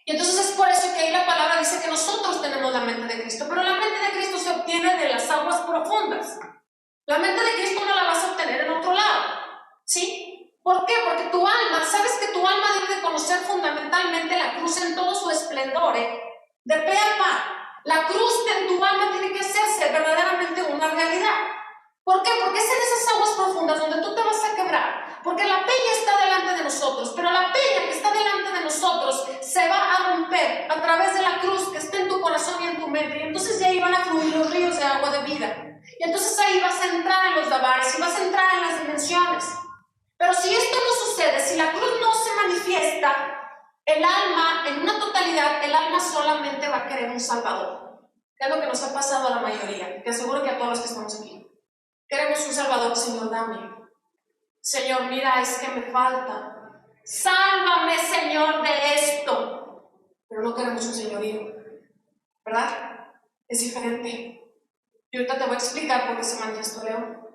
Y entonces es por eso que ahí la palabra dice que nosotros tenemos la mente de Cristo, pero la mente de Cristo se obtiene de las aguas profundas. La mente de Cristo no la vas a obtener en otro lado, ¿sí? ¿Por qué? Porque tu alma, sabes que tu alma debe de conocer fundamentalmente la cruz en todo su esplendor, de pe a pa. La cruz en tu alma tiene que hacerse verdaderamente una realidad. ¿Por qué? Porque es en esas aguas profundas donde tú te vas a quebrar. Porque la peña está delante de nosotros, pero la peña que está delante de nosotros se va a romper a través de la cruz que está en tu corazón y en tu mente. Y entonces de ahí van a fluir los ríos de agua de vida. Y entonces ahí vas a entrar en los dabares y vas a entrar en las dimensiones. Pero si esto no sucede, si la cruz no se manifiesta, el alma, en una totalidad, el alma solamente va a querer un salvador. Que es lo que nos ha pasado a la mayoría. Te aseguro que a todos los que estamos aquí. Queremos un salvador, Señor, dame. Señor, mira, es que me falta. Sálvame, Señor, de esto. Pero no queremos un señorío, ¿verdad? Es diferente. Y ahorita te voy a explicar por qué se manifestó León.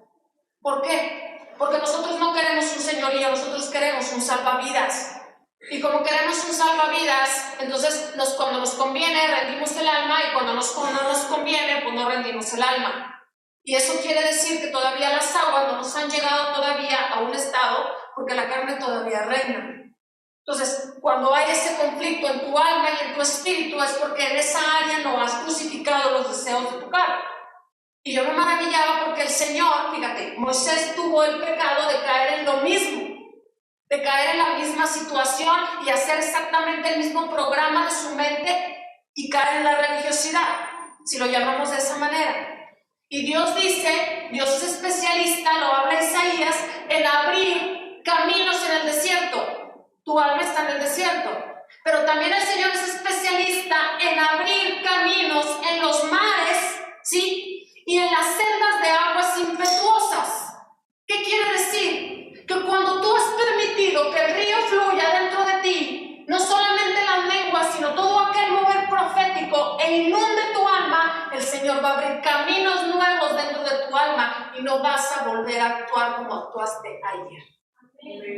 ¿Por qué? Porque nosotros no queremos un señorío, nosotros queremos un salvavidas. Y como queremos un salvavidas, entonces cuando nos conviene rendimos el alma y cuando no nos conviene, pues no rendimos el alma. Y eso quiere decir que todavía las aguas no nos han llegado todavía a un estado porque la carne todavía reina. Entonces, cuando hay ese conflicto en tu alma y en tu espíritu es porque en esa área no has crucificado los deseos de tu carne. Y yo me maravillaba porque el Señor, fíjate, Moisés tuvo el pecado de caer en lo mismo, de caer en la misma situación y hacer exactamente el mismo programa de su mente y caer en la religiosidad, si lo llamamos de esa manera. Y Dios dice, Dios es especialista, lo habla Isaías, en abrir caminos en el desierto. Tu alma está en el desierto, pero también el Señor es especialista en abrir caminos en los mares, ¿sí? Y en las sendas de aguas impetuosas. ¿Qué quiere decir? Que cuando tú has permitido que el río fluya dentro de ti, no solamente las lenguas, sino todo aquel mover profético e inunde tu alma, el Señor va a abrir caminos nuevos dentro de tu alma y no vas a volver a actuar como actuaste ayer.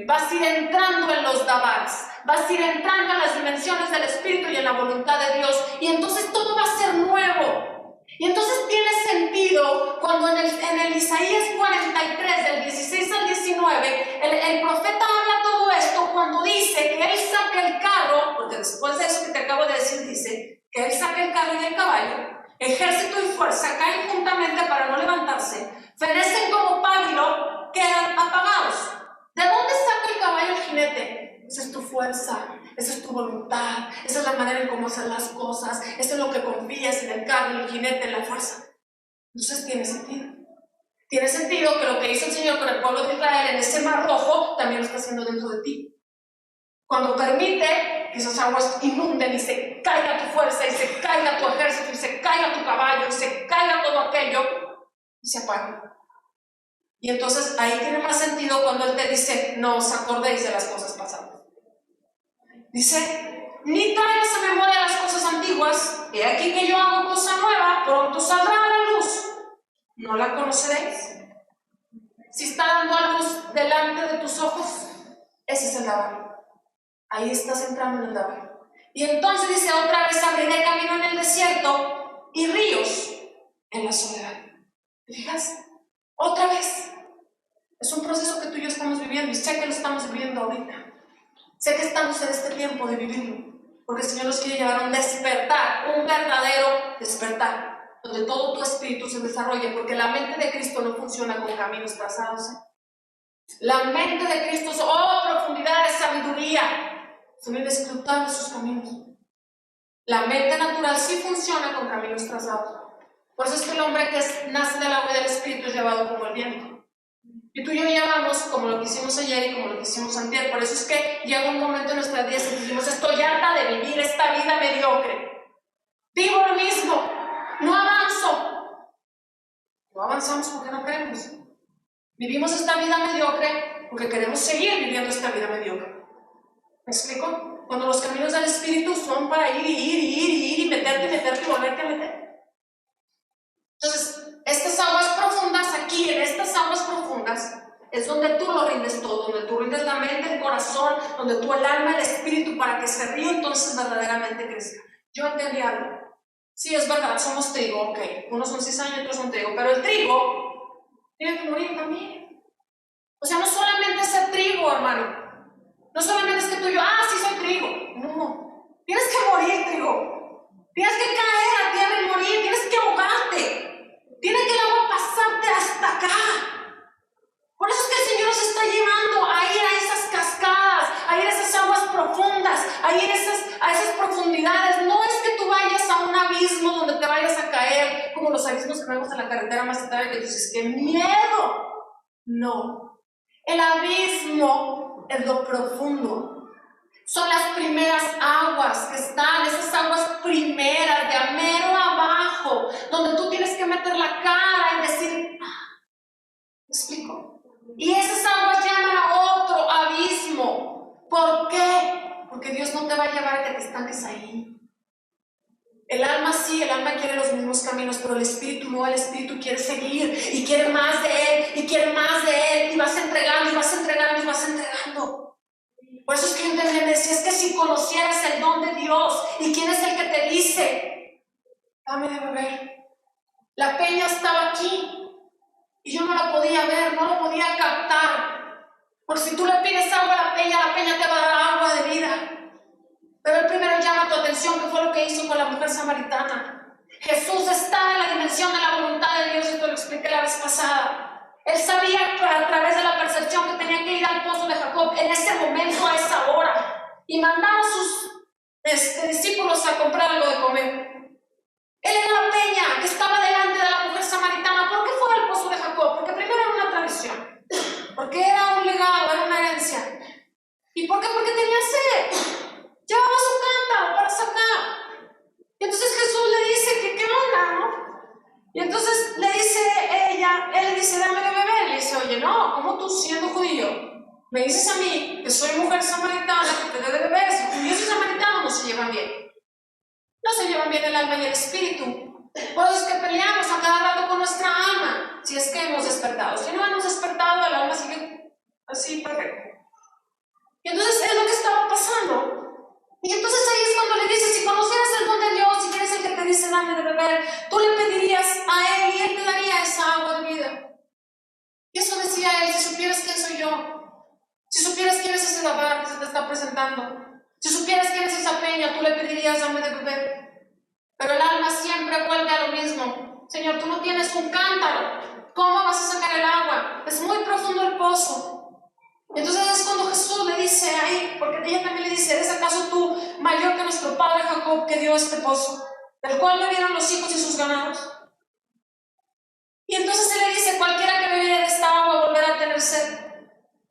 Vas a ir entrando en los dabars, vas a ir entrando en las dimensiones del Espíritu y en la voluntad de Dios, y entonces todo va a ser nuevo. Y entonces tiene sentido cuando en el Isaías 43, del 16 al 19, el profeta habla todo esto cuando dice que él saca el carro, porque después de eso que te acabo de decir, dice que él saca el carro y el caballo, ejército y fuerza caen juntamente para no levantarse, fenecen como pábilo, quedan apagados. ¿De dónde saca el caballo el jinete? Esa es tu fuerza, esa es tu voluntad, esa es la manera en cómo hacer las cosas, eso es lo que confías en el carro, en el jinete, en la fuerza. Entonces tiene sentido. Tiene sentido que lo que hizo el Señor con el pueblo de Israel en ese mar rojo, también lo está haciendo dentro de ti. Cuando permite que esas aguas inunden y se caiga tu fuerza, y se caiga tu ejército, y se caiga tu caballo, y se caiga todo aquello, y se apaga. Y entonces ahí tiene más sentido cuando Él te dice, no os acordéis de las cosas pasadas. Dice, ni traigas a memoria las cosas antiguas, he aquí que yo hago cosa nueva, pronto saldrá a la luz. ¿No la conoceréis? Si está dando a luz delante de tus ojos, ese es el Dabar. Ahí estás entrando en el Dabar. Y entonces dice, otra vez abriré camino en el desierto y ríos en la soledad. ¿Te fijas? Otra vez. Es un proceso que tú y yo estamos viviendo y sé que lo estamos viviendo ahorita. Sé que estamos en este tiempo de vivirlo, porque el Señor nos quiere llevar a un despertar, un verdadero despertar, donde todo tu espíritu se desarrolle, porque la mente de Cristo no funciona con caminos trazados. La mente de Cristo es, profundidad de sabiduría, son inescrutables sus caminos. La mente natural sí funciona con caminos trazados. Por eso es que el hombre que nace del agua y del espíritu es llevado como el viento. Y tú y yo llamamos como lo que hicimos ayer y como lo que hicimos antier. Por eso es que llega un momento en nuestras vidas en que decimos, estoy harta de vivir esta vida mediocre. Vivo lo mismo, no avanzo. No avanzamos porque no queremos. Vivimos esta vida mediocre porque queremos seguir viviendo esta vida mediocre. ¿Me explico? Cuando los caminos del Espíritu son para ir y meterte y volverte a meter. Entonces, estas aguas profundas aquí, en estas aguas profundas, es donde tú lo rindes todo, donde tú rindes la mente, el corazón, donde tú el alma, el espíritu, para que ese río entonces verdaderamente crezca. Yo entendí algo. Sí, es verdad, somos trigo, ok. Unos son cizaña y otros son trigo, pero el trigo tiene que morir también. O sea, no solamente ser trigo, hermano. No solamente es que tú y yo, sí soy trigo. No, tienes que morir, trigo. Tienes que caer a tierra y morir, tienes que ahogarte. Tiene que el agua pasarte hasta acá. Por eso es que el Señor nos está llevando a ir a esas cascadas, a ir a esas aguas profundas, a ir a esas profundidades. No es que tú vayas a un abismo donde te vayas a caer, como los abismos que vemos en la carretera más atrás, que dices, ¡qué miedo! No. El abismo es lo profundo. Son las primeras aguas que están, esas aguas primeras, de a mero abajo, donde tú tienes que meter la cara y decir, ¿me explico? Y esas aguas llaman a otro abismo. ¿Por qué? Porque Dios no te va a llevar a que te estanques ahí. El alma sí, el alma quiere los mismos caminos, pero el espíritu no, el espíritu quiere seguir y quiere más de él, y quiere más de él, y vas entregando, y vas entregando, y vas entregando. Por eso es que yo entendí, me decía, es que si conocieras el don de Dios y quién es el que te dice, dame de beber. La peña estaba aquí y yo no la podía ver, no la podía captar. Por si tú le pides agua a la peña te va a dar agua de vida. Pero él primero llama tu atención, que fue lo que hizo con la mujer samaritana. Jesús está en la dimensión de la voluntad de Dios, y te lo expliqué la vez pasada. Él sabía a través de la percepción que tenía que ir al pozo de Jacob en ese momento, a esa hora, y mandar a sus discípulos a comprar algo de comer. Él era la peña que estaba delante de la mujer samaritana. ¿Por qué fue al pozo de Jacob? Porque primero era una tradición, porque era un legado, era una herencia. ¿Y por qué? Porque tenía sed. Llevaba su cántaro para sacar. Y entonces Jesús le dice que qué onda, ¿no? Y entonces le dice él le dice, dame de beber. Y le dice, oye, no, ¿cómo tú siendo judío me dices a mí que soy mujer samaritana que te debe de beber? Si judíos y samaritanos no se llevan bien. No se llevan bien el alma y el espíritu. Por eso es que peleamos a cada rato con nuestra alma, si es que hemos despertado. Si no hemos despertado, el alma sigue así perfecto. Y entonces es lo que estaba pasando. Y entonces ahí es cuando le dice, si conocieras el don de Dios, si eres el que te dice dame de beber, tú le pedirías a Él y Él te daría esa agua de vida. Y eso decía Él, si supieras quién soy yo, si supieras quién es ese Dabar que se te está presentando, si supieras quién es esa peña, tú le pedirías dame de beber. Pero el alma siempre vuelve a lo mismo. Señor, tú no tienes un cántaro, ¿cómo vas a sacar el agua? Es muy profundo el pozo. Entonces es cuando Jesús le dice ahí, porque ella también le dice, ¿eres acaso tú mayor que nuestro padre Jacob, que dio este pozo, del cual bebieron los hijos y sus ganados? Y entonces él le dice, cualquiera que bebiere de esta agua volverá a tener sed.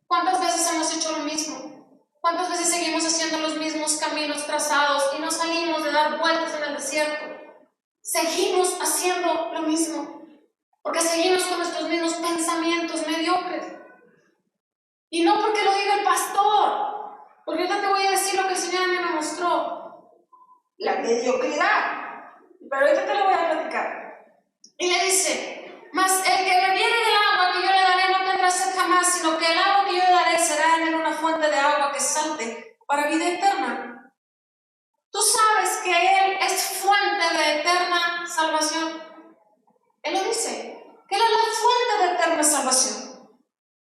¿Cuántas veces hemos hecho lo mismo? ¿Cuántas veces seguimos haciendo los mismos caminos trazados y no salimos de dar vueltas en el desierto? Seguimos haciendo lo mismo, porque seguimos con nuestros mismos pensamientos mediocres. Y no porque lo diga el pastor, porque ahorita te voy a decir lo que el Señor a mí me mostró. La mediocridad. Pero ahorita te lo voy a platicar. Y le dice, mas el que bebiere del agua que yo le daré no tendrá sed jamás, sino que el agua que yo le daré será en él una fuente de agua que salte para vida eterna. Tú sabes que Él es fuente de eterna salvación. Él lo dice, que Él es la fuente de eterna salvación.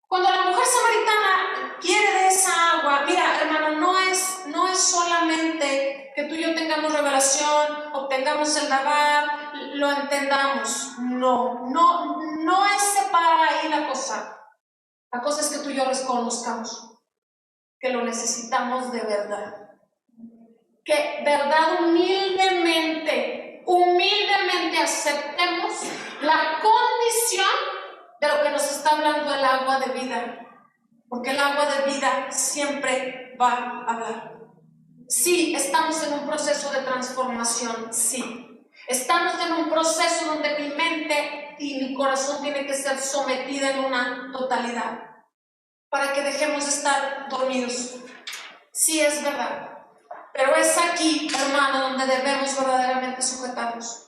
Cuando la mujer samaritana quiere de esa agua, mira, hermano, no es solamente que tú y yo tengamos revelación, obtengamos el Dabar, lo entendamos. No es separar ahí la cosa. La cosa es que tú y yo reconozcamos que lo necesitamos de verdad. Que verdad humildemente aceptemos la condición de lo que nos está hablando el agua de vida, porque el agua de vida siempre va a hablar. Sí, estamos en un proceso de transformación, sí. Estamos en un proceso donde mi mente y mi corazón tienen que ser sometidos en una totalidad, para que dejemos de estar dormidos. Sí, es verdad. Pero es aquí, hermano, donde debemos verdaderamente sujetarnos.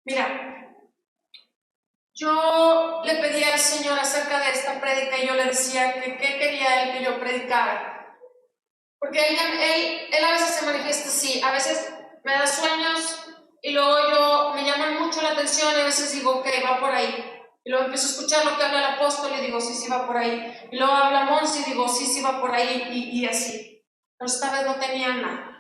Mira, yo le pedí al Señor acerca de esta prédica y yo le decía que qué quería Él que yo predicara. Porque él a veces se manifiesta así, a veces me da sueños y luego me llaman mucho la atención y a veces digo, ok, va por ahí. Y luego empiezo a escuchar lo que habla el apóstol y digo, sí, va por ahí. Y luego habla Monsi y digo, sí, va por ahí y así. Pero esta vez no tenía nada.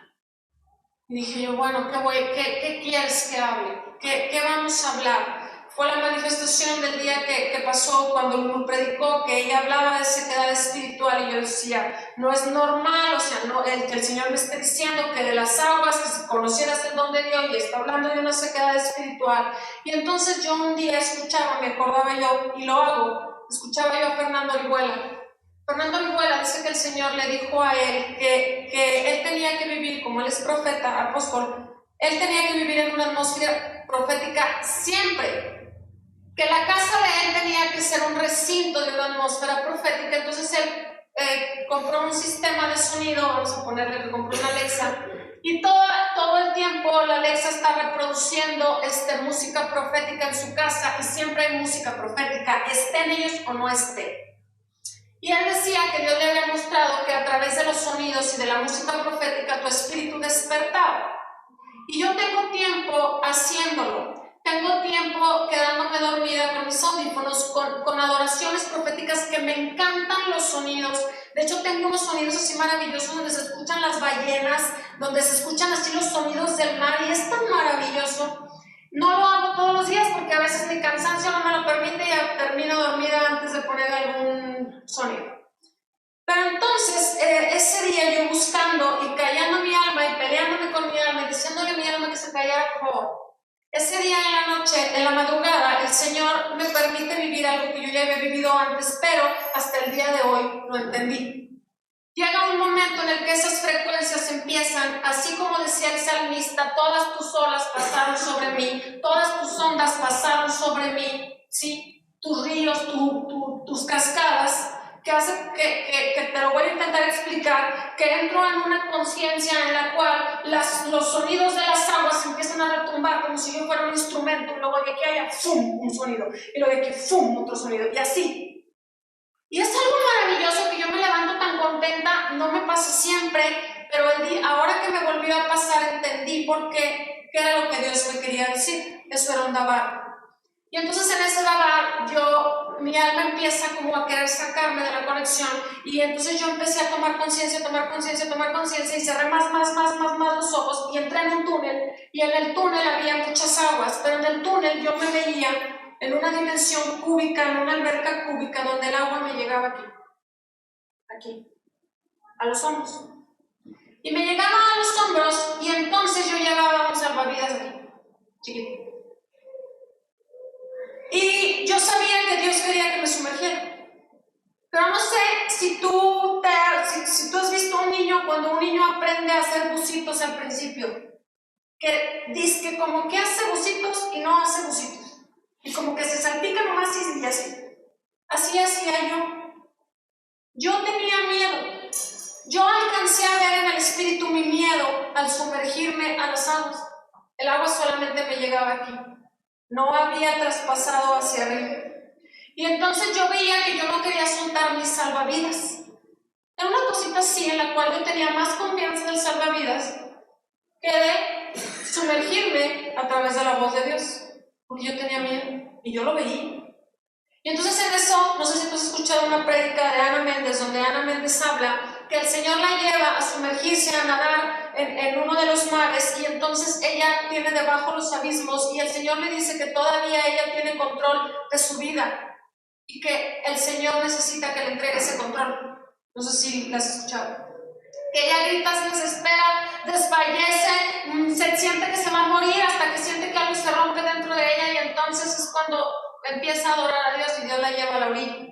Y dije yo, bueno, ¿qué quieres que hable? ¿Qué vamos a hablar? Fue la manifestación del día que pasó cuando uno predicó, que ella hablaba de sequedad espiritual y yo decía, no es normal, o sea, que el Señor me esté diciendo que de las aguas, que si conocieras el don de Dios y está hablando de una sequedad espiritual. Y entonces yo un día escuchaba, me acordaba yo, y lo hago, escuchaba yo a Fernando Orihuela. Fernando Orihuela dice que el Señor le dijo a él que él tenía que vivir, como él es profeta, apóstol, él tenía que vivir en una atmósfera profética siempre, que la casa de él tenía que ser un recinto de una atmósfera profética. Entonces él compró un sistema de sonido, vamos a ponerle que compró una Alexa, y todo el tiempo la Alexa está reproduciendo música profética en su casa, y siempre hay música profética, estén ellos o no estén. Y él decía que Dios le había mostrado que a través de los sonidos y de la música profética tu espíritu despertaba. Y yo tengo tiempo haciéndolo. Tengo tiempo quedándome dormida con mis audífonos, con adoraciones proféticas que me encantan los sonidos. De hecho, tengo unos sonidos así maravillosos donde se escuchan las ballenas, donde se escuchan así los sonidos del mar y es tan maravilloso. No lo hago todos los días porque a veces mi cansancio no me lo permite y ya termino dormida antes de poner algún sonido. Pero entonces, ese día yo buscando y callando mi alma y peleándome con mi alma y diciéndole a mi alma que se callara, por favor. Ese día en la noche, en la madrugada, el Señor me permite vivir algo que yo ya había vivido antes, pero hasta el día de hoy lo entendí. Llega un momento en el que esas frecuencias empiezan, así como decía el salmista, todas tus olas pasaron sobre mí, todas tus ondas pasaron sobre mí, ¿sí? Tus ríos, tus cascadas, que hace que te lo voy a intentar explicar, que entro en una conciencia en la cual los sonidos de las aguas empiezan a retumbar como si yo fuera un instrumento, y luego de aquí haya ¡fum! Un sonido, y luego de aquí ¡fum! Otro sonido, y así. Y es algo maravilloso que yo me levanto tan contenta, no me pasa siempre, pero ahora que me volvió a pasar entendí por qué era lo que Dios me quería decir. Eso era un dabar. Y entonces en ese dabar mi alma empieza como a querer sacarme de la conexión y entonces yo empecé a tomar conciencia y cerré más los ojos y entré en un túnel y en el túnel había muchas aguas, pero en el túnel yo me veía en una dimensión cúbica, en una alberca cúbica donde el agua me llegaba aquí, a los hombros. Y me llegaba a los hombros y entonces yo llevaba un salvavidas aquí, chiquito. Y yo sabía que Dios quería que me sumergiera. Pero no sé si tú has visto a un niño, cuando un niño aprende a hacer bucitos al principio, que dice que como que hace bucitos y no hace bucitos. Y como que se salpica nomás y así. Así hacía yo. Yo tenía miedo. Yo alcancé a ver en el espíritu mi miedo al sumergirme a las aguas. El agua solamente me llegaba aquí. No había traspasado hacia arriba. Y entonces yo veía que yo no quería soltar mis salvavidas. Era una cosita así en la cual yo tenía más confianza del salvavidas que de sumergirme a través de la voz de Dios. Porque yo tenía miedo y yo lo veía. Y entonces en eso, no sé si tú has escuchado una prédica de Ana Méndez, donde Ana Méndez habla que el Señor la lleva a sumergirse, a nadar en uno de los mares, y entonces ella tiene debajo los abismos, y el Señor le dice que todavía ella tiene control de su vida, y que el Señor necesita que le entregue ese control. No sé si la has escuchado. Que ella grita, se desespera, desfallece, se siente que se va a morir, hasta que siente que algo se rompe dentro de ella, y entonces es cuando empieza a adorar a Dios y Dios la lleva a la orilla.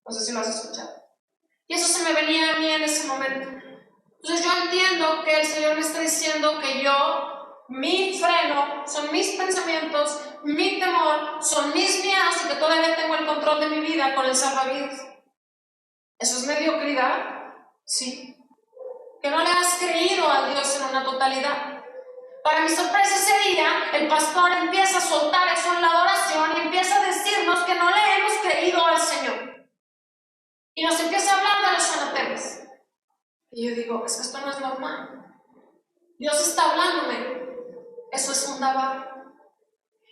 No sé si lo has escuchado. Y eso se me venía a mí en ese momento. Entonces yo entiendo que el Señor me está diciendo que mi freno son mis pensamientos, mi temor, son mis miedos y que todavía tengo el control de mi vida con el salvavidas. ¿Eso es mediocridad? Sí. Que no le has creído a Dios en una totalidad. Para mi sorpresa ese día, el pastor empieza a soltar eso en la adoración y empieza a decirnos que no le hemos creído al Señor. Y nos empieza a hablar de los anatemas. Y yo digo, es que esto no es normal. Dios está hablándome. Eso es un dabar.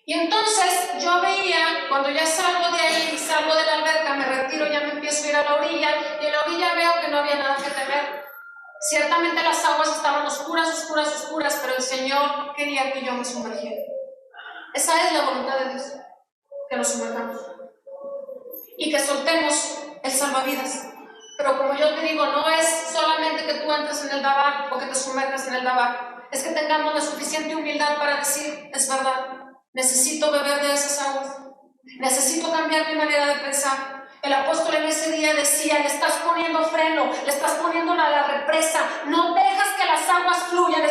Y entonces yo veía, cuando ya salgo de ahí, salgo de la alberca, me retiro, ya me empiezo a ir a la orilla, y en la orilla veo que no había nada que temer. Ciertamente las aguas estaban oscuras, pero el Señor quería que yo me sumergiera. Esa es la voluntad de Dios, que nos sumerjamos y que soltemos el salvavidas. Pero como yo te digo, no es solamente que tú entres en el dabar o que te sumerjas en el dabar, es que tengamos la suficiente humildad para decir, es verdad, necesito beber de esas aguas, necesito cambiar mi manera de pensar. El apóstol en ese día decía, le estás poniendo freno, le estás poniendo a la represa, no dejas que las aguas fluyan.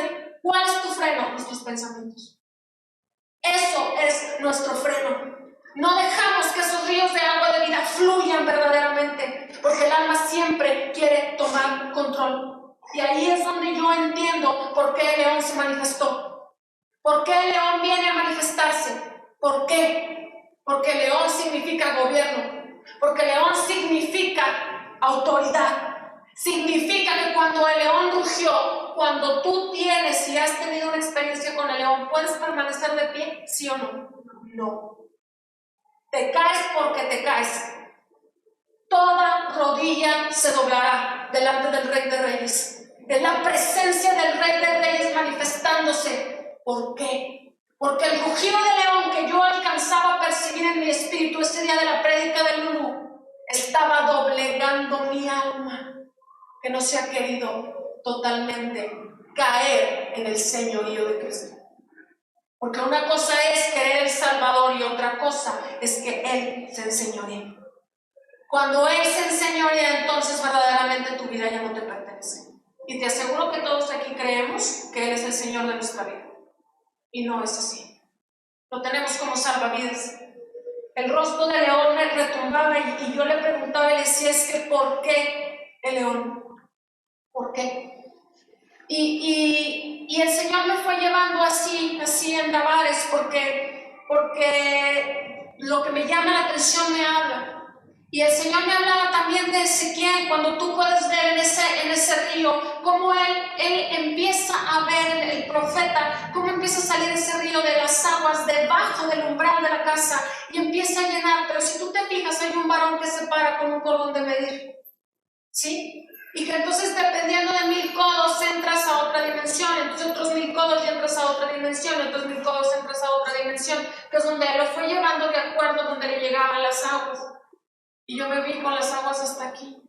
¿Cuál es tu freno? Nuestros pensamientos. Eso es nuestro freno. No dejamos que esos ríos de agua de vida fluyan verdaderamente, porque el alma siempre quiere tomar control. Y ahí es donde yo entiendo por qué el león se manifestó. ¿Por qué el león viene a manifestarse? ¿Por qué? Porque león significa gobierno. Porque león significa autoridad. Significa que cuando el león rugió, cuando tú tienes y has tenido una experiencia con el león, ¿puedes permanecer de pie? ¿Sí o no? No. Te caes porque te caes. Toda rodilla se doblará delante del Rey de Reyes. De la presencia del Rey de Reyes manifestándose. ¿Por qué? Porque el rugido de león que yo alcanzaba a percibir en mi espíritu ese día de la prédica del Lulú estaba doblegando mi alma, que no se ha querido totalmente caer en el señorío de Cristo. Porque una cosa es querer el Salvador y otra cosa es que Él se enseñorea. Cuando Él se enseñorea, entonces verdaderamente tu vida ya no te pertenece. Y te aseguro que todos aquí creemos que Él es el Señor de nuestra vida. Y no es así. Lo tenemos como salvavidas. El rostro de león me retumbaba y yo le preguntaba y le decía, es que ¿por qué el león? ¿Por qué? Y el Señor me fue llevando así en Davares porque lo que me llama la atención me habla. Y el Señor me hablaba también de Ezequiel, cuando tú puedes ver en ese río, cómo él empieza a ver, el profeta, cómo empieza a salir ese río de las aguas debajo del umbral de la casa y empieza a llenar. Pero si tú te fijas, hay un varón que se para con un cordón de medir, ¿sí? Y que entonces dependiendo de 1000 codos entras a otra dimensión, entonces otros 1000 codos y entras a otra dimensión, otros 1000 codos entras a otra dimensión, que es donde él lo fue llevando de acuerdo a donde le llegaban las aguas. Y yo me vi con las aguas hasta aquí.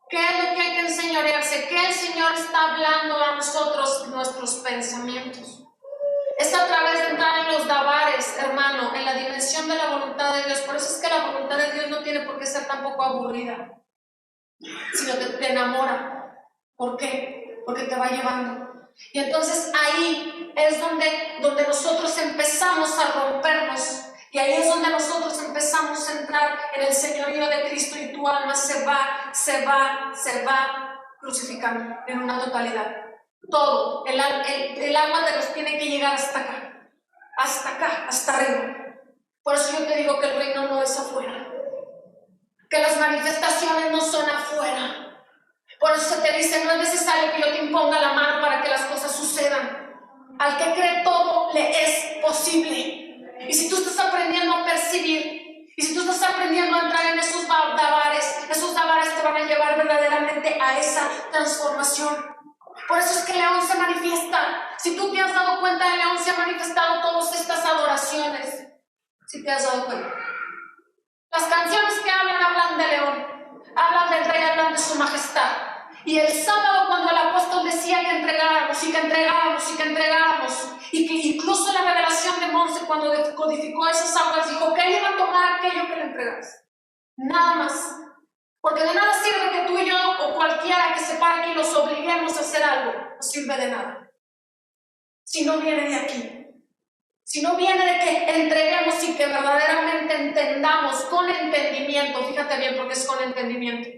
¿Qué es lo que hay que enseñorearse? ¿Qué el Señor está hablando a nosotros, nuestros pensamientos? Es a través de entrar en los davares, hermano, en la dimensión de la voluntad de Dios. Por eso es que la voluntad de Dios no tiene por qué ser tampoco aburrida, sino que te enamora. ¿Por qué? Porque te va llevando. Y entonces ahí es donde nosotros empezamos a rompernos. Y ahí es donde nosotros empezamos a entrar en el señorío de Cristo y tu alma se va crucificando en una totalidad. Todo, el alma te los tiene que llegar hasta acá, hasta arriba. Por eso yo te digo que el reino no es afuera, que las manifestaciones no son afuera. Por eso se te dice, no es necesario que yo te imponga la mano para que las cosas sucedan. Al que cree todo le es posible. Y si tú estás aprendiendo a percibir, y si tú estás aprendiendo a entrar en esos davares te van a llevar verdaderamente a esa transformación. Por eso es que el león se manifiesta. Si tú te has dado cuenta, el león se ha manifestado todas estas adoraciones. Si te has dado cuenta. Las canciones que hablan de león, hablan del rey, hablan de su majestad. Y el sábado, cuando el apóstol decía que entregáramos y que incluso la revelación de Monse, cuando codificó esas aguas, dijo que él iba a tomar aquello que le entregas. Nada más. Porque de nada sirve que tú y yo o cualquiera que se pare aquí los obliguemos a hacer algo. No sirve de nada. Si no viene de aquí. Si no viene de que entreguemos y que verdaderamente entendamos con entendimiento, fíjate bien porque es con entendimiento,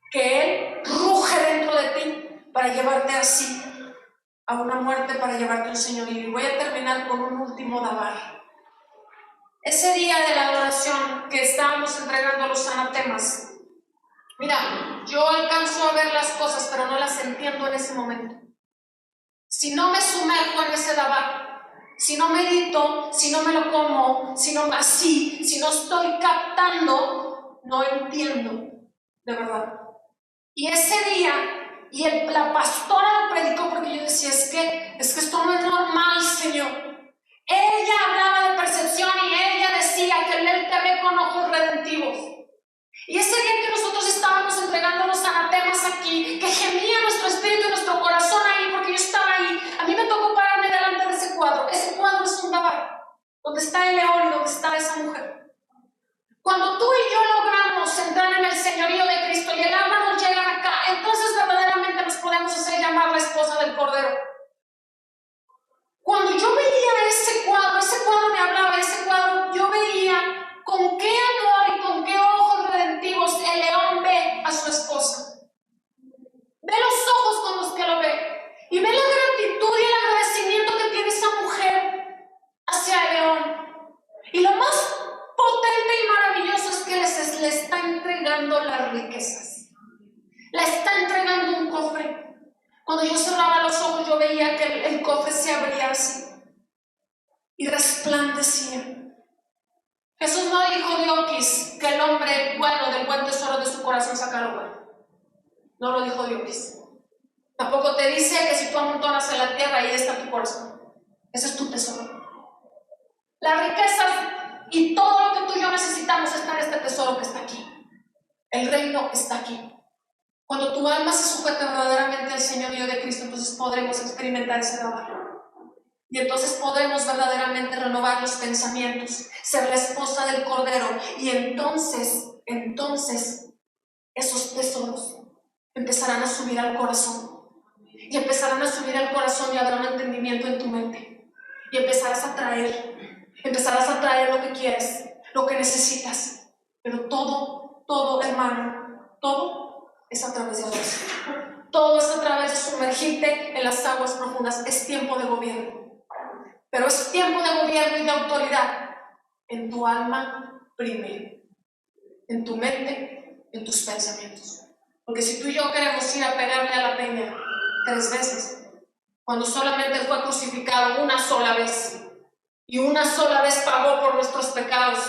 que Él ruge dentro de ti para llevarte así a una muerte, para llevarte al Señorío. Y voy a terminar con un último davar. Ese día de la adoración que estábamos entregando los anatemas, mira, yo alcanzo a ver las cosas, pero no las entiendo en ese momento. Si no me sumerjo en ese davar, si no medito, si no me lo como, si no estoy captando, no entiendo, de verdad. Y ese día, la pastora lo predicó porque yo decía, es que esto no es normal, Señor. Ella hablaba de percepción y ella decía que Él te ve con ojos redentivos. Y ese día que nosotros estábamos entregando los anatemas aquí, que gemía nuestro espíritu y nuestro corazón ahí, porque yo estaba ahí, a mí me tocó pararme delante de ese cuadro. Ese cuadro es un davar, donde está el león y donde está esa mujer. Cuando tú y yo logramos entrar en el señorío de Cristo y el alma nos llega acá, entonces verdaderamente nos podemos hacer llamar la esposa del Cordero. Cuando yo veía ese cuadro me hablaba, ese cuadro, yo veía con qué amor y con qué ojos redentivos el león ve a su esposa. Ve los ojos con los que lo ve y ve la gratitud y el agradecimiento que tiene esa mujer hacia el león. Y lo más potente y maravilloso es que él es entregando las riquezas. Le está entregando un cofre. Cuando yo cerraba los ojos, yo veía que el cofre se abría así y resplandecía. Jesús no dijo, Diokis, que el hombre bueno del buen tesoro de su corazón saca lo bueno. No lo dijo Diokis. Tampoco te dice que si tú amontonas en la tierra, ahí está tu corazón. Ese es tu tesoro. Las riquezas y todo lo que tú y yo necesitamos está en este tesoro que está aquí. El reino está aquí. Cuando tu alma se sujete verdaderamente al señorío de Cristo, entonces podremos experimentar ese trabajo. Y entonces podremos verdaderamente renovar los pensamientos, ser la esposa del Cordero. Y entonces esos tesoros empezarán a subir al corazón. Y empezarán a subir al corazón y habrá un entendimiento en tu mente. Y empezarás a traer lo que quieres, lo que necesitas. Pero todo, hermano, todo es a través de oración. Todo es a través de sumergirte en las aguas profundas. Es tiempo de gobierno. Pero es tiempo de gobierno y de autoridad en tu alma primero, en tu mente, en tus pensamientos. Porque si tú y yo queremos ir a pegarle a la peña 3 veces, cuando solamente fue crucificado una sola vez, y una sola vez pagó por nuestros pecados,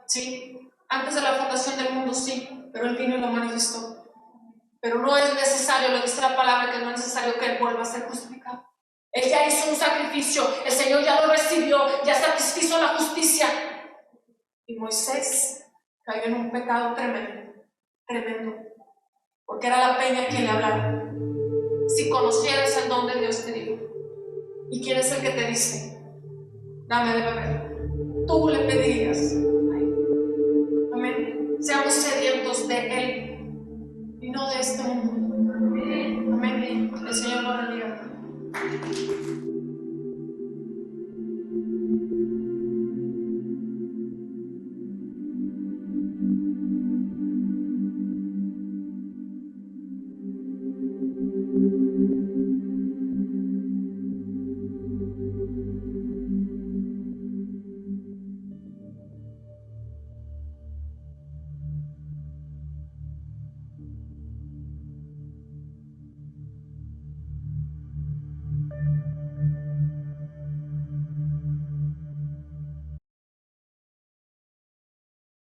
¿sí? Antes de la fundación del mundo, sí, pero Él vino y lo manifestó. Pero no es necesario, lo dice la palabra, que no es necesario que Él vuelva a ser crucificado. Él ya hizo un sacrificio, el Señor ya lo recibió, ya satisfizo la justicia. Y Moisés cayó en un pecado tremendo, porque era la peña quien le hablaba. Si conocieras el don de Dios, te digo. ¿Y quién es el que te dice? Dame de beber. Tú le pedirías. Amén. Seamos sedientos de Él y no de este mundo. Amén. El Señor nos bendiga.